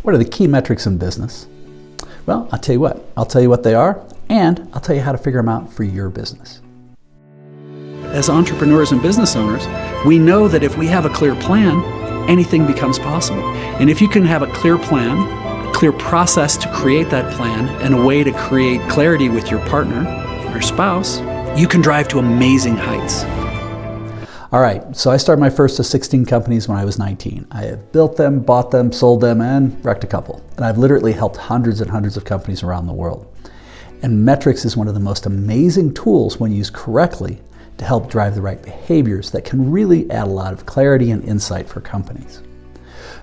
What are the key metrics in business? Well, I'll tell you what. I'll tell you what they are, and I'll tell you how to figure them out for your business. As entrepreneurs and business owners, we know that if we have a clear plan, anything becomes possible. And if you can have a clear plan, a clear process to create that plan, and a way to create clarity with your partner or spouse, you can drive to amazing heights. All right, so I started my first of 16 companies when I was 19. I have built them, bought them, sold them, and wrecked a couple. And I've literally helped hundreds and hundreds of companies around the world. And metrics is one of the most amazing tools when used correctly to help drive the right behaviors that can really add a lot of clarity and insight for companies.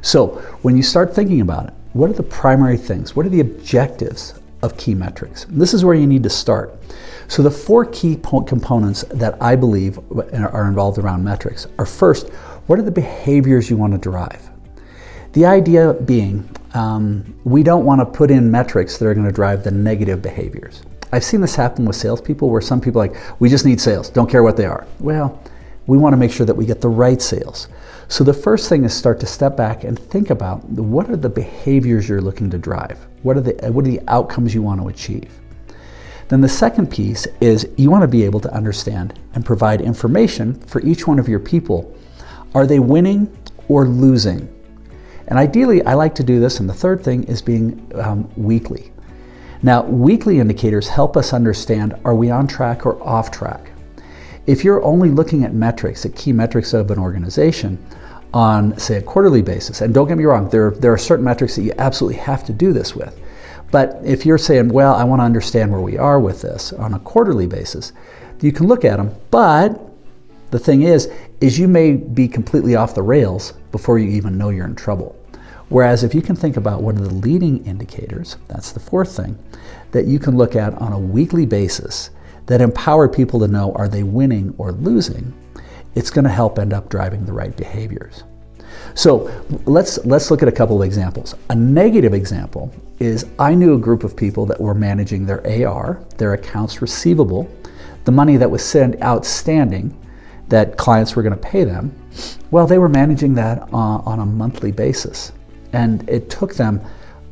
So when you start thinking about it, what are the primary things? What are the objectives of key metrics? And this is where you need to start. So the four key components that I believe are involved around metrics are, first, what are the behaviors you want to drive? The idea being, we don't want to put in metrics that are going to drive the negative behaviors. I've seen this happen with salespeople where some people are like, we just need sales, don't care what they are. Well, we want to make sure that we get the right sales. So the first thing is start to step back and think about what are the behaviors you're looking to drive? What are the outcomes you want to achieve? Then the second piece is you want to be able to understand and provide information for each one of your people. Are they winning or losing? And ideally, I like to do this, and the third thing is being weekly. Now, weekly indicators help us understand, are we on track or off track? If you're only looking at metrics, at key metrics of an organization on, say, a quarterly basis, and don't get me wrong, there are certain metrics that you absolutely have to do this with. But if you're saying, well, I want to understand where we are with this on a quarterly basis, you can look at them. But the thing is you may be completely off the rails before you even know you're in trouble. Whereas if you can think about what are the leading indicators, that's the fourth thing, that you can look at on a weekly basis that empower people to know, are they winning or losing, it's going to help end up driving the right behaviors. So let's look at a couple of examples. A negative example is I knew a group of people that were managing their AR, their accounts receivable, the money that was outstanding that clients were going to pay them. Well, they were managing that on a monthly basis. And it took them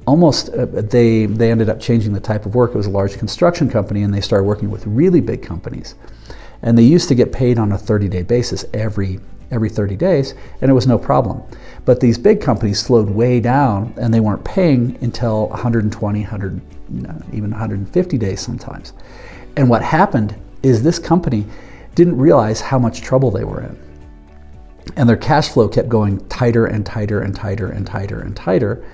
almost, they ended up changing the type of work. It was a large construction company, and they started working with really big companies. And they used to get paid on a 30-day basis every 30 days, and it was no problem. But these big companies slowed way down, and they weren't paying until 120, 100, even 150 days sometimes. And what happened is this company didn't realize how much trouble they were in. And their cash flow kept going tighter and tighter and tighter and tighter and tighter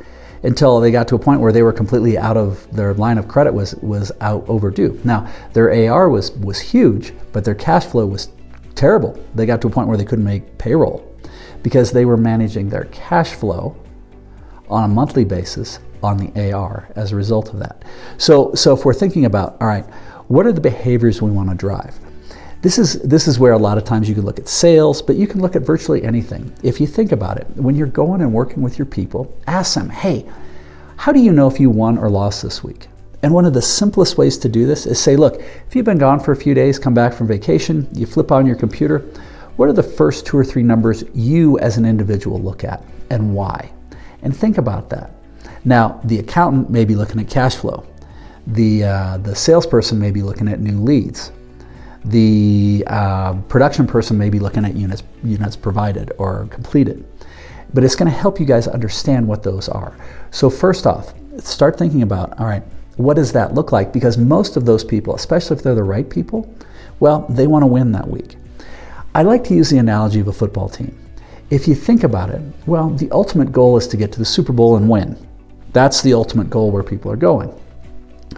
until they got to a point where they were completely out of, their line of credit was out overdue. Now, their AR was huge, but their cash flow was terrible. They got to a point where they couldn't make payroll because they were managing their cash flow on a monthly basis on the AR as a result of that. So if we're thinking about, all right, what are the behaviors we want to drive? This is where a lot of times you can look at sales, but you can look at virtually anything. If you think about it, when you're going and working with your people, ask them, hey, how do you know if you won or lost this week? And one of the simplest ways to do this is say, look, if you've been gone for a few days, come back from vacation, you flip on your computer, what are the first 2 or 3 numbers you as an individual look at and why? And think about that. Now, the accountant may be looking at cash flow. The salesperson may be looking at new leads. The production person may be looking at units provided or completed. But it's going to help you guys understand what those are. So first off, start thinking about, all right, what does that look like? Because most of those people, especially if they're the right people, well, they want to win that week. I like to use the analogy of a football team. If you think about it, well, the ultimate goal is to get to the Super Bowl and win. That's the ultimate goal where people are going.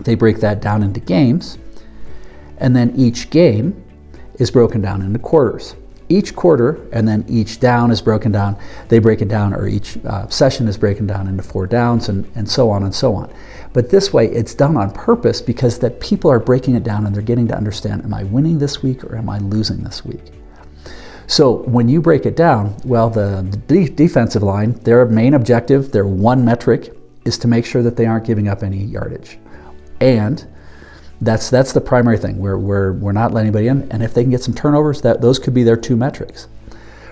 They break that down into games, and then each game is broken down into quarters. Each quarter and then each down is broken down. They break it down, or each session is broken down into 4 downs and so on and so on. But this way it's done on purpose because that people are breaking it down and they're getting to understand, am I winning this week or am I losing this week? So when you break it down, well, the defensive line, their main objective, their one metric is to make sure that they aren't giving up any yardage. And that's the primary thing. We're not letting anybody in, and if they can get some turnovers, those could be their 2 metrics.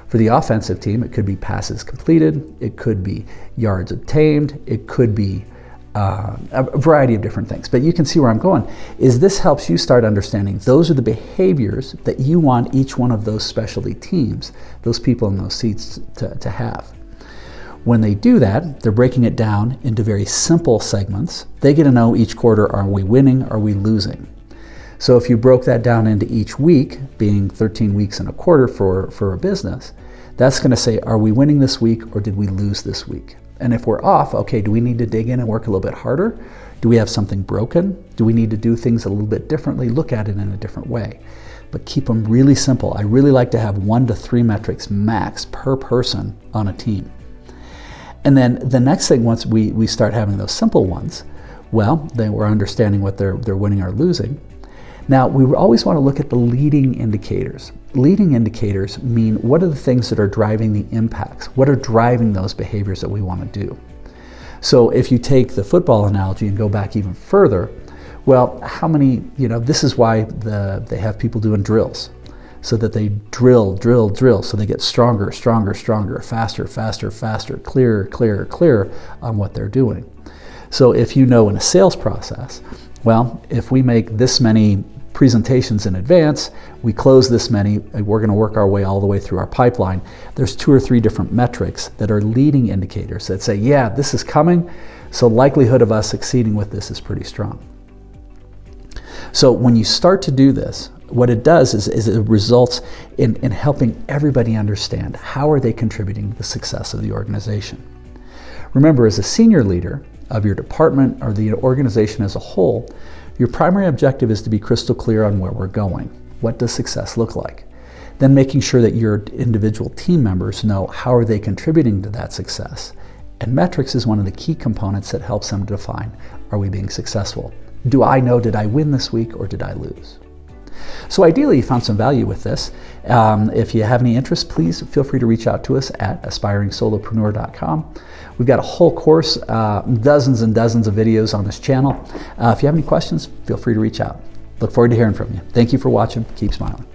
For the offensive team, it could be passes completed, it could be yards obtained, it could be a variety of different things. But you can see where I'm going, is this helps you start understanding those are the behaviors that you want each one of those specialty teams, those people in those seats to have. When they do that, they're breaking it down into very simple segments. They get to know each quarter, are we winning, are we losing? So if you broke that down into each week, being 13 weeks in a quarter for a business, that's going to say, are we winning this week or did we lose this week? And if we're off, okay, do we need to dig in and work a little bit harder? Do we have something broken? Do we need to do things a little bit differently? Look at it in a different way. But keep them really simple. I really like to have 1 to 3 metrics max per person on a team. And then the next thing, once we start having those simple ones, well, then we're understanding what they're winning or losing. Now, we always want to look at the leading indicators. Leading indicators mean what are the things that are driving the impacts? What are driving those behaviors that we want to do? So if you take the football analogy and go back even further, well, how many, this is why they have people doing drills, so that they drill, so they get stronger, faster, clearer on what they're doing. So if you know in a sales process, well, if we make this many presentations in advance, we close this many, we're going to work our way all the way through our pipeline. There's 2 or 3 different metrics that are leading indicators that say, yeah, this is coming, so likelihood of us succeeding with this is pretty strong. So when you start to do this, what it does is it results in helping everybody understand how are they contributing to the success of the organization. Remember, as a senior leader of your department or the organization as a whole, your primary objective is to be crystal clear on where we're going. What does success look like? Then making sure that your individual team members know how are they contributing to that success. And metrics is one of the key components that helps them define, are we being successful? Do I know, did I win this week or did I lose? So ideally, you found some value with this. If you have any interest, please feel free to reach out to us at aspiringsolopreneur.com. We've got a whole course, dozens and dozens of videos on this channel. If you have any questions, feel free to reach out. Look forward to hearing from you. Thank you for watching. Keep smiling.